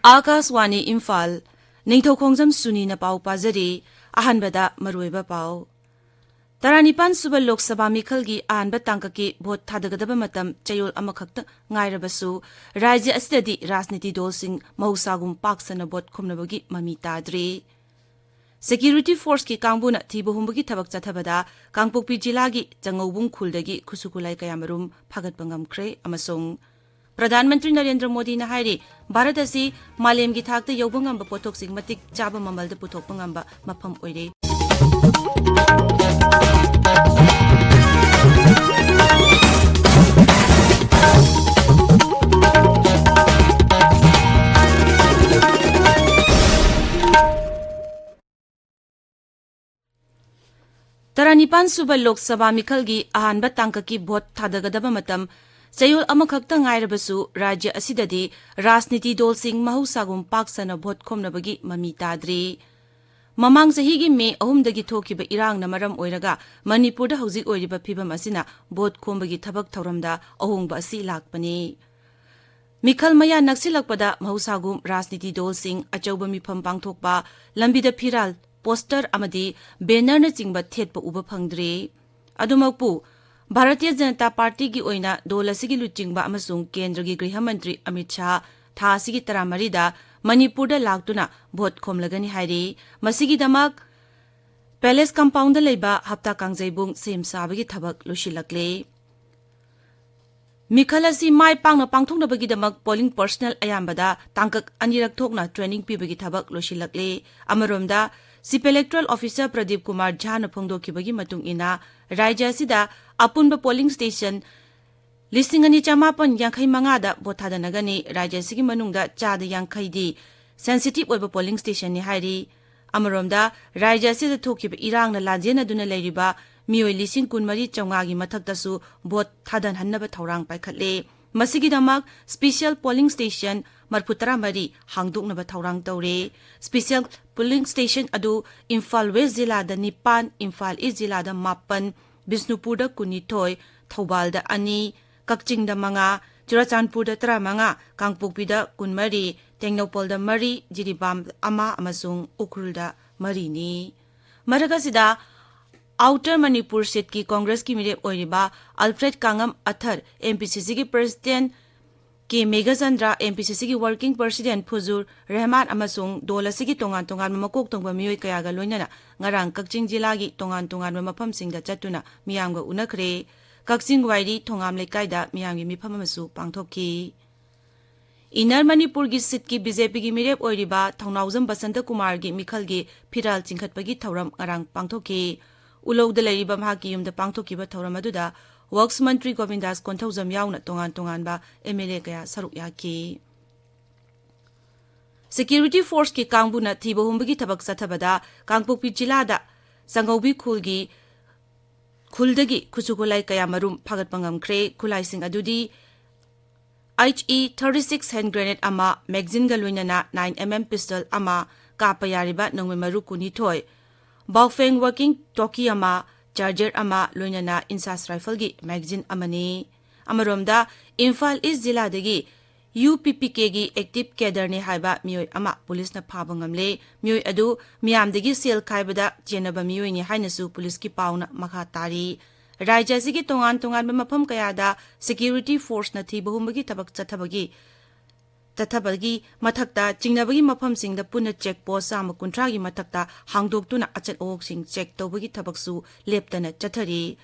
Akaswani Imphal Ningthoukhongjam Suni na pau pazari ahanbada maruiba pau Taranipan suba Lok Sabha Mikhalgi ahanba tangkaki vote thadagadaba matam chayol amakhakta ngairabasu rajya asidadi rajniti dolsing mahusagum paksana vote khomnabagi mami tadri Security Force ki kangbuna thibuhumbagi thabak chathabada Kangpokpi jilagi Changaubung khuldagi khusukulai kayamarum phagatpangamkhre amasung Pradhanmantri Narendra Modi na hairi Bharat asi malemgi thakta yobangamba pothoksing matik chaba mamalda puthokpangamba mafam oire Taranipan suba Lok Sabha Mikhalgi ahanba tangkaki vote thadagadaba matam Chayol amakhakta ngairabasu rajya asidadi rajniti dolsing mahusagum paksana vote khomnabagi mami tadri Mamang sahigi May 3 thokiba irang na maram oiraga Manipurda hauzik oiriba phibam asina vote khombagi thabak thauramda ahongba asi lakpani Mikhal maya naksilakpada mahusagum rajniti dolsing achauba mifam pangthokpa lambida phiral poster amadi banner na chingba thetpa uba phangdre adumakpu Bharatiya Janata Party ki oina dol asigi luchingba amasung Kendra gi Griha Mantri Amit Shah tha asigi 13 da Manipurda laktuna vote khomlagani hairi masigi damak Palace compound da leiba hapta kangjaibung sem sabagi thabak lushilakle Mikhalasi mai pangna pangthokna bagi damak polling personnel ayambada tangkak anirak thokna training pibagi thabak lushilakle amaromda Chief Electoral Officer Pradeep Kumar Jha na phongdokibagi matung ina Rajya sida apunba polling station listing ani chamapan yankhai mangada bothadanagani Rajya sigi manungda chada yankhai di sensitive oiba polling station ni hairi amaromda Rajya sida thokiba irang na lajena duna leiriba mioi lising kunmari chawnga gi mathaktasu bot thadan hannaba thaurang paikhatle masigi damak special polling station marputara mari hangduknaba thaurang tawre special polling station adu Imphal West Zilla da 9 Imphal East Zilla da 9 Bisnupur da 12 Thoubal da 2 Kakching da 5 Churachandpur da 13 Kangpokpi da 12 Tengnopol da 3 Jiribam ama amasung Ukrul da 3 ni Maragasida Outer Manipur seat ki Congress ki mirep oiriba Alfred Kangam Athar MPCC ki President ki Megachandra MPCC ki Working President Phuzur Rahman amasung dolasi ki tongan makok tongba mioi kayaga loinana ngarang Kakching jila gi tongan mafam singda chatuna miyamga unakhre Kakching wairi thongam lekaida miyamgi mifam amasu pangthokki Inner Manipur gi seat ki BJP ki mirep oiriba Thongnaujam Basanta Kumar gi Mikhal gi phiral chingkhatpagi thauram ngarang pangthokki Ulogda leiriba mahaki yumda pangthokiba thauram aduda Works Mantri Govindas Konthaujam yauna tongan ba MLA kaya saruk yaki Security Force ki kangbuna thiba humbagi thabak sathabada Kangpokpi jilada Sangaubi khulgi khuldagi khusukulai kaya marum phagatpangamkhre khulaising adudi HE 36 hand grenade ama magazine ga loinana 9mm pistol ama kapayariba nongme maru kuni thoi Baofeng working talkie ama charger ama loinana insas rifle gi magazine amani amaromda Imphal East Zilla dagi UPPK gi active cadre ne haiba mioi ama police na phabangamle mioi adu miam dagi sel khaibada jenaba mioi ni hainasu police ki pauna makha tari Rajya sigi tongan mafam kayada security force na thibuhumbagi tabak Tathabagi mathakta chingnabagi mafam singda puna check post sama kuntragi mathakta hangdoktuna achat ok sing check tobagi thabaksu leptana chathari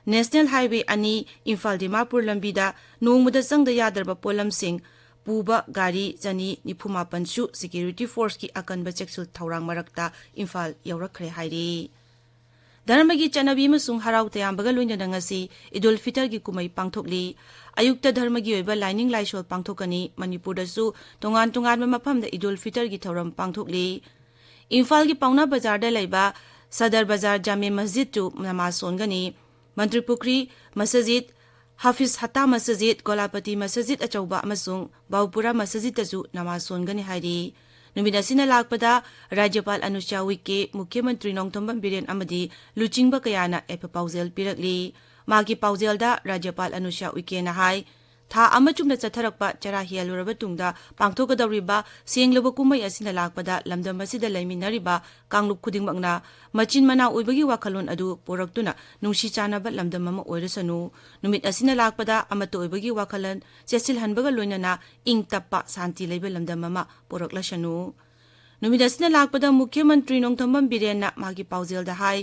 National Highway ani Imphal Dimapur lambida nongmuda sangda yadarba polam sing puba gari jani nifuma pansu security force ki akanba cheksul thaurang marakta Imphal yaurakhre hairi Dharmagi chanabi masung harau tayambaga loinana ngasi Idul Fitr gi kumai pangthokli Ayukta dharmagi oiba lining laishol pangthokani Manipurda su tongan mafamda Idul Fitr gi thauram pangthokli Imphal gi Pauna Bazar da leiba Sadar Bazar Jame Masjid tu namaz songani Mantri Pukri Masjid Hafiz Hatta Masjid Golapati Masjid achauba amasung Baupura Masjid tasu namaz songani hairi Numidasina lakpada Rajyapal Anusha Wike Mukhyamantri Nongthombam Biren amadi luchingba kayana epa pauzel pirakli magi pauzelda Rajyapal Anusha Wike na hai ꯊꯥ ꯑꯃ ꯆꯨꯝꯅ ꯆꯠꯊꯔꯛꯄ ꯆꯔꯥ ꯍꯦꯜꯂꯨꯔꯕ ꯇꯨꯡꯗ ꯄꯥꯡꯊꯣꯛꯀꯗꯧꯔꯤꯕ ꯁꯦꯡꯂꯕ ꯀꯨꯝꯍꯩ ꯑꯁꯤꯅ ꯂꯥꯛꯄꯗ ꯂꯝꯗꯝ ꯑꯁꯤꯗ ꯂꯩꯃꯤꯟꯅꯔꯤꯕ ꯀꯥꯡꯂꯨꯞ ꯈꯨꯗꯤꯡꯃꯛꯅ ꯃꯆꯤꯟ ꯃꯅꯥꯎ ꯑꯣꯏꯕꯒꯤ ꯋꯥꯈꯜꯂꯣꯟ ꯑꯗꯨ ꯄꯨꯔꯛꯇꯨꯅ ꯅꯨꯡꯁꯤ ꯆꯥꯟꯅꯕ ꯂꯝꯗꯝ ꯑꯃ ꯑꯣꯏꯔꯁꯅꯨ ꯅꯨꯃꯤꯠ ꯑꯁꯤꯅ ꯂꯥꯛꯄꯗ ꯑꯃꯠꯇ ꯑꯣꯏꯕꯒꯤ ꯋꯥꯈꯜꯂꯣꯟ ꯆꯦꯠꯁꯤꯜꯍꯟꯕꯒ ꯂꯣꯏꯅꯅ ꯏꯪ ꯇꯞꯄ ꯁꯥꯟꯇꯤ ꯂꯩꯕ ꯂꯝꯗꯝ ꯑꯃ ꯄꯨꯔꯛꯂꯁꯅꯨ ꯅꯨꯃꯤꯠ ꯑꯁꯤꯅ ꯂꯥꯛꯄꯗ ꯃꯨꯈ꯭ꯌ ꯃꯟꯇ꯭ꯔꯤ ꯅꯣꯡꯊꯣꯝꯕꯝ ꯕꯤꯔꯦꯟꯅ ꯃꯥꯒꯤ ꯄꯥꯎꯖꯦꯜꯗ ꯍꯥꯏ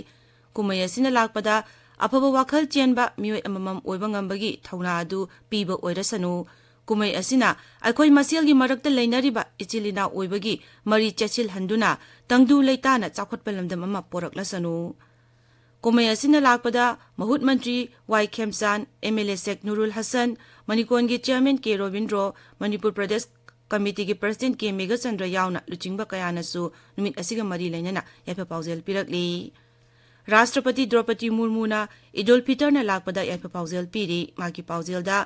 ꯀꯨꯝꯍꯩ ꯑꯁꯤꯅ ꯂꯥꯛꯄꯗ ꯑꯐꯕ ꯋꯥꯈꯜ ꯆꯦꯟꯕ ꯃꯤꯑꯣꯏ ꯑꯃꯃꯝ ꯑꯣꯏꯕ ꯉꯝꯕꯒꯤ ꯊꯧꯅꯥ ꯑꯗꯨ ꯄꯤꯕ ꯑꯣꯏꯔꯁꯅꯨ ꯀꯨꯝꯍꯩ ꯑꯁꯤꯅ ꯑꯩꯈꯣꯏ ꯃꯁꯦꯜꯒꯤ ꯃꯔꯛꯇ ꯂꯩꯅꯔꯤꯕ ꯏꯆꯤꯜ ꯏꯅꯥꯎ ꯑꯣꯏꯕꯒꯤ ꯃꯔꯤ ꯆꯦꯠꯁꯤꯜꯍꯟꯗꯨꯅ ꯇꯪꯗꯨ ꯂꯩꯇꯥꯅ ꯆꯥꯎꯈꯠꯄ ꯂꯝꯗꯝ ꯑꯃ ꯄꯣꯔꯛꯂꯁꯅꯨ ꯀꯨꯝꯍꯩ ꯑꯁꯤꯅ ꯂꯥꯛꯄꯗ ꯃꯍꯨꯠ ꯃꯟꯇ꯭ꯔꯤ ꯋꯥꯏ ꯈꯦꯝꯆꯥꯟ MLA ꯁꯦꯛ ꯅꯨꯔꯨꯜ ꯍꯁꯟ ꯃꯅꯤꯀꯣꯟꯒꯤ ꯆꯤꯌꯔꯃꯦꯟ ꯀꯦ ꯔꯣꯕꯤꯟꯗ꯭ꯔꯣ ꯃꯅꯤꯄꯨꯔ ꯄ꯭ꯔꯗꯦꯁ ꯀꯃꯤꯇꯤꯒꯤ ꯄ꯭ꯔꯁꯤꯗꯦꯟꯠ ꯀꯦ ꯃꯦꯘꯆꯟꯗ꯭ꯔ ꯌꯥꯎꯅ ꯂꯨꯆꯤꯡꯕ ꯀꯌꯥꯅꯁꯨ ꯅꯨꯃꯤꯠ ꯑꯁꯤꯒ ꯃꯔꯤ ꯂꯩꯅꯅ ꯌꯥꯏꯐ ꯄꯥꯎꯖꯦꯜ ꯄꯤꯔꯛꯂꯤ ꯔꯥꯁꯇ꯭ꯔꯄति ꯗ꯭ꯔꯧꯄꯗꯤ ꯃꯨꯔꯃꯨꯅ ꯏꯗꯨꯜ ꯐꯤꯇꯔꯅ ꯂꯥꯛꯄꯗ ꯌꯥꯏꯐ ꯄꯥꯎꯖꯦꯜ ꯄꯤꯔꯤ ꯃꯥꯒꯤ ꯄꯥꯎꯖꯦꯜꯗ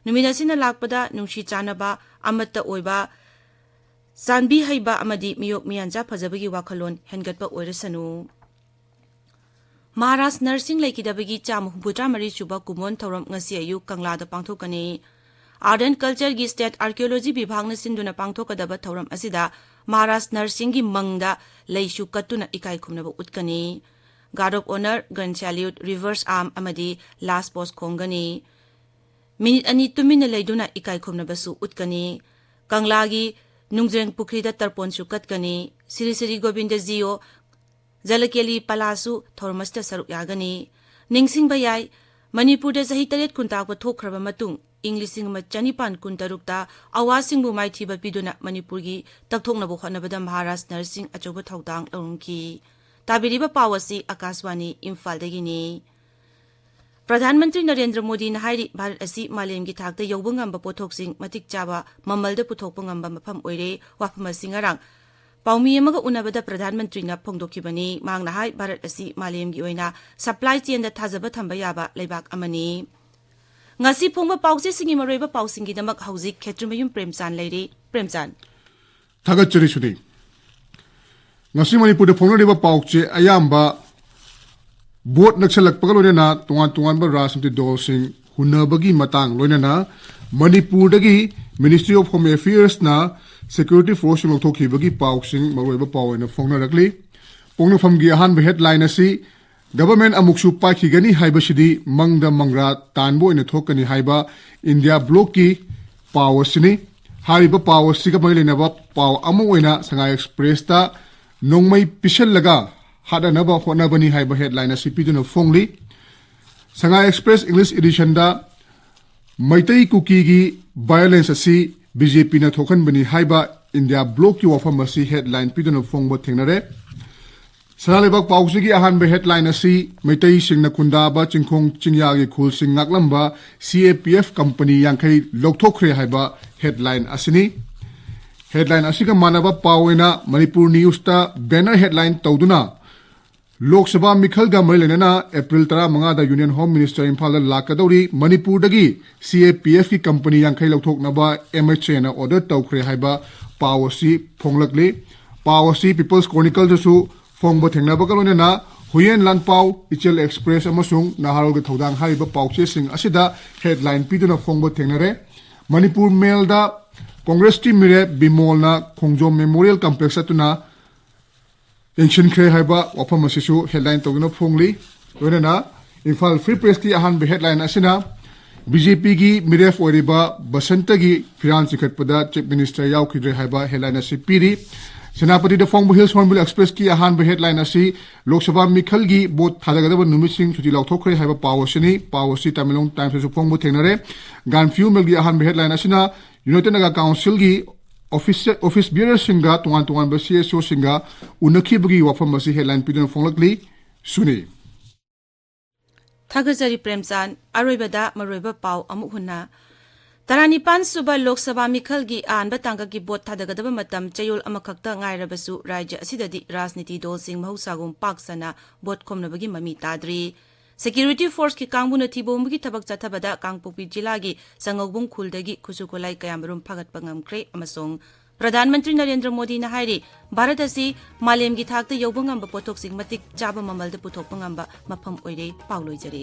ꯅꯨꯃꯤꯠ ꯑꯁꯤꯅ ꯂꯥꯛꯄꯗ ꯅꯨꯡꯁꯤ ꯆꯥꯟꯅꯕ ꯑꯃꯠꯇ ꯑꯣꯏꯕ ꯆꯥꯟꯕꯤ ꯍꯩꯕ ꯑꯃꯗꯤ ꯃꯤꯌꯣꯛ ꯃꯤꯌꯥꯟꯆꯥ ꯐꯖꯕꯒꯤ ꯋꯥꯈꯜꯂꯣꯟ ꯍꯦꯟꯒꯠꯄ ꯑꯣꯏꯔꯁꯅꯨ ꯃꯍꯥꯔꯥꯁ ꯅꯔꯁꯤꯡ ꯂꯩꯈꯤꯗꯕꯒꯤ ꯆꯥꯝꯃ 63 ꯁꯨꯕ ꯀꯨꯝꯑꯣꯟ ꯊꯧꯔꯝ ꯉꯁꯤ ꯑꯌꯨꯛ ꯀꯪꯂꯥꯗ ꯄꯥꯡꯊꯣꯛꯀꯅꯤ ꯑꯥꯔꯠ ꯑꯦꯟ ꯀꯜꯆꯔꯒꯤ ꯁ꯭ꯇꯦꯠ ꯑꯥꯔꯀꯤꯑꯣꯂꯣꯖꯤ ꯕꯤꯚꯥꯒꯅ ꯁꯤꯟꯗꯨꯅ ꯄꯥꯡꯊꯣꯛꯀꯗꯕ ꯊꯧꯔꯝ ꯑꯁꯤꯗ ꯃꯍꯥꯔꯥꯁ ꯅꯔꯁꯤꯡꯒꯤ ꯃꯪꯗ ꯂꯩꯁꯨ ꯀꯠꯇꯨꯅ ꯏꯀꯥꯏ ꯈꯨꯝꯅꯕ ꯎꯠꯀꯅꯤ ꯒꯥꯔꯗ ꯑꯣꯐ ꯑꯣꯅꯔ ꯒꯟ ꯁꯦꯜꯌꯨꯠ ꯔꯤꯚꯔꯁ ꯑꯥꯔꯝ ꯑꯃꯗꯤ ꯂꯥꯁ ꯄꯣꯁ ꯈꯣꯡꯒꯅꯤ ꯃꯤꯅꯤꯠ 2 ꯇꯨꯃꯤꯟꯅ ꯂꯩꯗꯨꯅ ꯏꯀꯥꯏ ꯈꯨꯝꯅꯕꯁꯨ ꯎꯠꯀꯅꯤ ꯀꯪꯂꯥꯒꯤ ꯅꯨꯡꯖ꯭ꯔꯦꯡ ꯄꯨꯈ꯭ꯔꯤꯗ ꯇꯔꯄꯣꯟꯁꯨ ꯀꯠꯀꯅꯤ ꯁ꯭ꯔꯤ ꯁ꯭ꯔꯤ ꯒꯣꯕꯤꯟꯗꯖꯤꯌꯣ ꯖꯂꯀꯦꯂꯤ ꯄꯂꯥꯁꯨ ꯊꯧꯔꯝ ꯑꯁꯤꯗ ꯁꯔꯨꯛ ꯌꯥꯒꯅꯤ ꯅꯤꯡꯁꯤꯡꯕ ꯌꯥꯏ ꯃꯅꯤꯄꯨꯔꯗ ꯆꯍꯤ 8 ꯈꯨꯟꯇꯥꯛꯄ ꯊꯣꯛꯈ꯭ꯔꯕ ꯃꯇꯨꯡ ꯏꯪ 1963ꯇ ꯑꯋꯥꯁꯤꯡꯕꯨ ꯃꯥꯏꯊꯤꯕ ꯄꯤꯗꯨꯅ ꯃꯅꯤꯄꯨꯔꯒꯤ ꯇꯛꯊꯣꯛꯅꯕ ꯍꯣꯠꯅꯕꯗ ꯃꯍꯥꯔꯥꯁ ꯅꯔꯁꯤꯡ ꯑꯆꯧꯕ ꯊꯧꯗꯥꯡ ꯂꯧꯔꯝꯈꯤ ꯇꯥꯕꯤꯔꯤꯕ ꯄꯥꯎ ꯑꯁꯤ ꯑꯀꯥꯁꯋꯥꯅꯤ ꯏꯝꯐꯥꯜꯗꯒꯤꯅꯤ ꯄ꯭ꯔꯙꯥꯟ ꯃꯟꯇ꯭ꯔꯤ ꯅꯔꯦꯟꯗ꯭ꯔ ꯃꯣꯗꯤꯅ ꯍꯥꯏꯔꯤ ꯚꯥꯔꯠ ꯑꯁꯤ ꯃꯥꯂꯦꯝꯒꯤ ꯊꯥꯛꯇ ꯌꯧꯕ ꯉꯝꯕ ꯄꯣꯠꯊꯣꯛꯁꯤꯡ ꯃꯇꯤꯛ ꯆꯥꯕ ꯃꯃꯜꯗ ꯄꯨꯊꯣꯛꯄ ꯉꯝꯕ ꯃꯐꯝ ꯑꯣꯏꯔꯦ ꯋꯥꯐꯝ ꯑꯁꯤ ꯉꯔꯥꯡ ꯄꯥꯎꯃꯤ ꯑꯃꯒ ꯎꯅꯕꯗ ꯄ꯭ꯔꯙꯥꯟ ꯃꯟꯇ꯭ꯔꯤꯅ ꯐꯣꯡꯗꯣꯛꯈꯤꯕꯅꯤ ꯃꯍꯥꯛꯅ ꯍꯥꯏ ꯚꯥꯔꯠ ꯑꯁꯤ ꯃꯥꯂꯦꯝꯒꯤ ꯑꯣꯏꯅ ꯁꯄ꯭ꯂꯥꯏ ꯆꯦꯟꯗ ꯊꯥꯖꯕ ꯊꯝꯕ ꯌꯥꯕ ꯂꯩꯕꯥꯛ ꯑꯃꯅꯤ ꯉꯁꯤ ꯐꯣꯡꯕ ꯄꯥꯎꯆꯦꯁꯤꯡꯒꯤ ꯃꯔꯨꯑꯣꯏꯕ ꯄꯥꯎꯁꯤꯡꯒꯤꯗꯃꯛ ꯍꯧꯖꯤꯛ ꯈꯦꯇ꯭ꯔꯤꯃꯌꯨꯝ ꯄ꯭ꯔꯦꯝꯆꯥꯟ ꯂꯩꯔꯤ ꯄ꯭ꯔꯦꯝꯆꯥꯟ ꯊꯥꯒꯠꯆꯔꯤ ꯁꯨꯅꯤ ꯉꯁꯤ ꯃꯅꯤꯄꯨꯔꯗ ꯐꯣꯡꯅꯔꯤꯕ ꯄꯥꯎꯆꯦ ꯑꯌꯥꯝꯕ ꯚꯣꯠ ꯅꯛꯁꯜꯂꯛꯄꯒ ꯂꯣꯏꯅꯅ ꯇꯣꯉꯥꯟ ꯇꯣꯉꯥꯟꯕ ꯔꯥꯖꯅꯤꯇꯤ ꯗꯜꯁꯤꯡ ꯍꯨꯟꯅꯕꯒꯤ ꯃꯇꯥꯡ ꯂꯣꯏꯅꯅ ꯃꯅꯤꯄꯨꯔꯗꯒꯤ ꯃꯤꯅꯤꯁꯇ꯭ꯔꯤ ꯑꯣꯐ ꯍꯣꯝ ꯑꯦꯐꯤꯌꯔꯁꯅ ꯁꯦꯀ꯭ꯌꯨꯔꯤꯇꯤ ꯐꯣꯔꯁꯁꯤꯡ ꯂꯧꯊꯣꯛꯈꯤꯕꯒꯤ ꯄꯥꯎꯁꯤꯡ ꯃꯔꯨꯑꯣꯏꯕ ꯄꯥꯎ ꯑꯣꯏꯅ ꯐꯣꯡꯅꯔꯛꯂꯤ ꯄꯣꯛꯅꯐꯝꯒꯤ ꯑꯍꯥꯟꯕ ꯍꯦꯗꯂꯥꯏꯟ ꯑꯁꯤ ꯒꯚꯔꯟꯃꯦꯟꯠ ꯑꯃꯨꯛꯁꯨ ꯄꯥꯏꯈꯤꯒꯅꯤ ꯍꯥꯏꯕꯁꯤꯗꯤ ꯃꯪꯗ ꯃꯪꯒ꯭ꯔꯥ ꯇꯥꯟꯕ ꯑꯣꯏꯅ ꯊꯣꯛꯀꯅꯤ ꯍꯥꯏꯕ ꯏꯟꯗꯤꯌꯥ ꯕ꯭ꯂꯣꯛꯀꯤ ꯄꯥꯎ ꯑꯁꯤꯅꯤ ꯍꯥꯏꯔꯤꯕ ꯄꯥꯎ ꯑꯁꯤꯒ ꯃꯔꯤ ꯂꯩꯅꯕ ꯄꯥꯎ ꯑꯃ ꯑꯣꯏꯅ ꯁꯉꯥꯏ ꯑꯦꯛꯁꯄ꯭ꯔꯦꯁꯇ ꯅꯣꯡꯃꯩ ꯄꯤꯁꯜꯂꯒ ꯍꯥꯠꯅꯅꯕ ꯍꯣꯠꯅꯕꯅꯤ ꯍꯥꯏꯕ ꯍꯦꯗꯂꯥꯏꯟ ꯑꯁꯤ ꯄꯤꯗꯨꯅ ꯐꯣꯡꯂꯤ ꯁꯉꯥꯏ ꯑꯦꯛꯁꯄ꯭ꯔꯦꯁ ꯏꯪꯂꯤꯁ ꯏꯗꯤꯁꯟꯗ ꯃꯩꯇꯩ ꯀꯨꯀꯤꯒꯤ ꯚꯥꯏꯑꯣꯂꯦꯟꯁ ꯑꯁꯤ BJPꯅ ꯊꯣꯛꯍꯟꯕꯅꯤ ꯍꯥꯏꯕ ꯏꯟꯗꯤꯌꯥ ꯕ꯭ꯂꯣꯛꯀꯤ ꯋꯥꯐꯝ ꯑꯁꯤ ꯍꯦꯗꯂꯥꯏꯟ ꯄꯤꯗꯨꯅ ꯐꯣꯡꯕ ꯊꯦꯡꯅꯔꯦ ꯁꯅꯥꯂꯩꯕꯥꯛ ꯄꯥꯎꯁꯤꯒꯤ ꯑꯍꯥꯟꯕ ꯍꯦꯗꯂꯥꯏꯟ ꯑꯁꯤ ꯃꯩꯇꯩꯁꯤꯡꯅ ꯈꯨꯟꯗꯥꯕ ꯆꯤꯡꯈꯣꯡ ꯆꯤꯡꯌꯥꯒꯤ ꯈꯨꯜꯁꯤꯡ ꯉꯥꯛꯂꯝꯕ CAPF ꯀꯝꯄꯅꯤ 50 ꯂꯧꯊꯣꯛꯈ꯭ꯔꯦ ꯍꯥꯏꯕ ꯍꯦꯗꯂꯥꯏꯟ ꯑꯁꯤꯅꯤ ꯍꯦꯗꯂꯥꯏꯟ ꯑꯁꯤꯒ ꯃꯥꯟꯅꯕ ꯄꯥꯎ ꯑꯣꯏꯅ ꯃꯅꯤꯄꯨꯔ ꯅ꯭ꯌꯨꯁꯇ ꯕꯦꯅꯔ ꯍꯦꯗꯂꯥꯏꯟ ꯇꯧꯗꯨꯅ ꯂꯣꯛ ꯁꯚꯥ ꯃꯤꯈꯜꯒ ꯃꯔꯤ ꯂꯩꯅꯅ ꯑꯦꯄ꯭ꯔꯤल 15ꯗ ꯌꯨꯅꯤꯌꯟ ꯍꯣꯝ ꯃꯤꯅꯤꯁꯇꯔ ꯏꯝꯐꯥꯜꯗ ꯂꯥꯛꯀꯗꯧꯔꯤ ꯃꯅꯤꯄꯨꯔꯗꯒꯤ CAPFꯀꯤ ꯀꯝꯄꯅꯤ 50 ꯂꯧꯊꯣꯛꯅꯕ MHAꯅ ꯑꯣꯔꯗꯔ ꯇꯧꯈ꯭ꯔꯦ ꯍꯥꯏꯕ ꯄꯥꯎ ꯑꯁꯤ ꯐꯣꯡꯂꯛꯂꯤ ꯄꯥꯎ ꯑꯁꯤ ꯄꯤꯄꯜꯁ ꯀ꯭ꯔꯣꯅꯤꯀꯜꯗꯁꯨ ꯐꯣꯡꯕ ꯊꯦꯡꯅꯕꯒ ꯂꯣꯏꯅꯅ ꯍꯨꯌꯦꯟ ꯂꯥꯟꯄꯥꯎ ꯏꯆꯦꯜ ꯑꯦꯛꯁꯄ꯭ꯔꯦꯁ ꯑꯃꯁꯨꯡ ꯅꯍꯥꯔꯣꯜꯒꯤ ꯊꯧꯗꯥꯡ ꯍꯥꯏꯔꯤꯕ ꯄꯥꯎꯆꯦꯁꯤꯡ ꯑꯁꯤꯗ ꯍꯦꯗꯂꯥꯏꯟ ꯄꯤꯗꯨꯅ ꯐꯣꯡꯕ ꯊꯦꯡꯅꯔꯦ ꯃꯅꯤꯄꯨꯔ ꯃꯦꯜꯗ ꯀꯣꯡꯒ꯭ꯔꯦꯁꯀꯤ ꯃꯤꯔꯦꯞ ꯕꯤꯃꯣꯜꯅ ꯈꯣꯡꯖꯣꯝ ꯃꯦꯃꯣꯔꯤꯌꯦꯜ ꯀꯝꯄ꯭ꯂꯦꯛꯁ ꯆꯠꯇꯨꯅ ꯌꯦꯡꯁꯤꯟꯈ꯭ꯔꯦ ꯍꯥꯏꯕ ꯋꯥꯐꯝ ꯑꯁꯤꯁꯨ ꯍꯦꯗꯂꯥꯏꯟ ꯇꯧꯗꯨꯅ ꯐꯣꯡꯂꯤ ꯂꯣꯏꯅꯅ ꯏꯝꯐꯥꯜ ꯐ꯭ꯔꯤ ꯄ꯭ꯔꯦꯁꯀꯤ ꯑꯍꯥꯟꯕ ꯍꯦꯗꯂꯥꯏꯟ ꯑꯁꯤꯅ BJPꯒꯤ ꯃꯤꯔꯦꯞ ꯑꯣꯏꯔꯤꯕ ꯕꯁꯟꯇꯒꯤ ꯐꯤꯔꯥꯟ ꯆꯤꯡꯈꯠꯄꯗ ꯆꯤꯞ ꯃꯤꯅꯤꯁꯇꯔ ꯌꯥꯎꯈꯤꯗ꯭ꯔꯦ ꯍꯥꯏꯕ ꯍꯦꯗꯂꯥꯏꯟ ꯑꯁꯤ ꯄꯤꯔꯤ ꯁꯦꯅꯥꯄꯇꯤꯗ ꯐꯣꯡꯕ ꯍꯤꯜꯁ ꯍꯣꯔꯟꯕꯤꯜ ꯑꯦꯛꯁꯄ꯭ꯔꯦꯁꯀꯤ ꯑꯍꯥꯟꯕ ꯍꯦꯗꯂꯥꯏꯟ ꯑꯁꯤ ꯂꯣꯛ ꯁꯚꯥ ꯃꯤꯈꯜꯒꯤ ꯚꯣꯠ ꯊꯥꯗꯒꯗꯕ ꯅꯨꯃꯤꯠꯁꯤꯡ ꯁꯨꯇꯤ ꯂꯧꯊꯣꯛꯈ꯭ꯔꯦ ꯍꯥꯏꯕ ꯄꯥꯎ ꯑꯁꯤꯅꯤ ꯄꯥꯎ ꯑꯁꯤ ꯇꯃꯦꯡꯂꯣꯡ ꯇꯥꯏꯝꯁꯇꯁꯨ ꯐꯣꯡꯕ ꯊꯦꯡꯅꯔꯦ ꯒꯥꯟꯐ꯭ꯌꯨ ꯃꯦꯜꯒꯤ ꯑꯍꯥꯟꯕ ꯍꯦꯗꯂꯥꯏꯟ ꯑꯁꯤꯅ ꯌꯨꯅꯥꯏꯇꯦꯗ ꯅꯒꯥ ꯀꯥꯎꯟꯁꯤꯜꯒꯤ ꯑꯣꯐꯤꯁ ꯕꯤꯌꯔꯁꯤꯡꯒ ꯇꯣꯉꯥꯟ ꯇꯣꯉꯥꯟꯕ CSOꯁꯤꯡꯒ ꯎꯅꯈꯤꯕꯒꯤ ꯋꯥꯐꯝ ꯑꯁꯤ ꯍꯦꯗꯂꯥꯏꯟ ꯄꯤꯗꯨꯅ ꯐꯣꯡꯂꯛꯂꯤ ꯁꯨꯅꯤ ꯊꯥꯒꯠꯆꯔꯤ ꯄ꯭ꯔꯦꯝꯆꯥꯟ ꯑꯔꯣꯏꯕꯗ ꯃꯔꯨꯑꯣꯏꯕ ꯄꯥꯎ ꯑꯃꯨꯛ ꯍꯟꯅ 19 ꯁꯨꯕ ꯂꯣꯛ ꯁꯚꯥ ꯃꯤꯈꯜꯒꯤ ꯑꯍꯥꯟꯕ ꯇꯥꯡꯀꯛꯀꯤ ꯚꯣꯠ ꯊꯥꯗꯒꯗꯕ ꯃꯇꯝ ꯆꯌꯣꯜ ꯑꯃꯈꯛꯇ ꯉꯥꯏꯔꯕꯁꯨ ꯔꯥꯖ꯭ꯌ ꯑꯁꯤꯗꯗꯤ ꯔꯥꯖꯅꯤꯇꯤ ꯗꯜꯁꯤꯡ ꯃꯍꯧꯁꯥꯒꯨꯝ ꯄꯥꯛ ꯁꯟꯅ ꯚꯣꯠ ꯈꯣꯝꯅꯕꯒꯤ ꯃꯃꯤ ꯇꯥꯗ꯭ꯔꯤ ꯁꯦꯀ꯭ꯌꯨꯔꯤꯇꯤ ꯐꯣꯔꯁꯀꯤ ꯀꯥꯡꯕꯨꯅ ꯊꯤꯕꯣꯡꯕꯒꯤ ꯊꯕꯛ ꯆꯠꯊꯕꯗ ꯀꯥꯡꯄꯣꯛꯄꯤ ꯖꯤꯂꯥꯒꯤ ꯁꯪꯉꯧꯕꯨꯡ ꯈꯨꯜꯗꯒꯤ ꯈꯨꯠꯁꯨ ꯈꯨꯠꯂꯥꯏ ꯀꯌꯥꯃꯔꯨꯝ ꯐꯥꯒꯠꯄ ꯉꯝꯈ꯭ꯔꯦ ꯑꯃꯁꯨꯡ ꯄ꯭ꯔꯙꯥꯟ ꯃꯟꯇ꯭ꯔꯤ ꯅꯔꯦꯟꯗ꯭ꯔ ꯃꯣꯗꯤꯅ ꯍꯥꯏꯔꯤ ꯚꯥꯔꯠ ꯑꯁꯤ ꯃꯥꯂꯦꯝꯒꯤ ꯊꯥꯛꯇ ꯌꯧꯕ ꯉꯝꯕ ꯄꯣꯠꯊꯣꯛꯁꯤꯡ ꯃꯇꯤꯛ ꯆꯥꯕ ꯃꯃꯜꯗ ꯄꯨꯊꯣꯛꯄ ꯉꯝꯕ ꯃꯐꯝ ꯑꯣꯏꯔꯦ ꯄꯥꯎ ꯂꯣꯏꯖꯔꯦ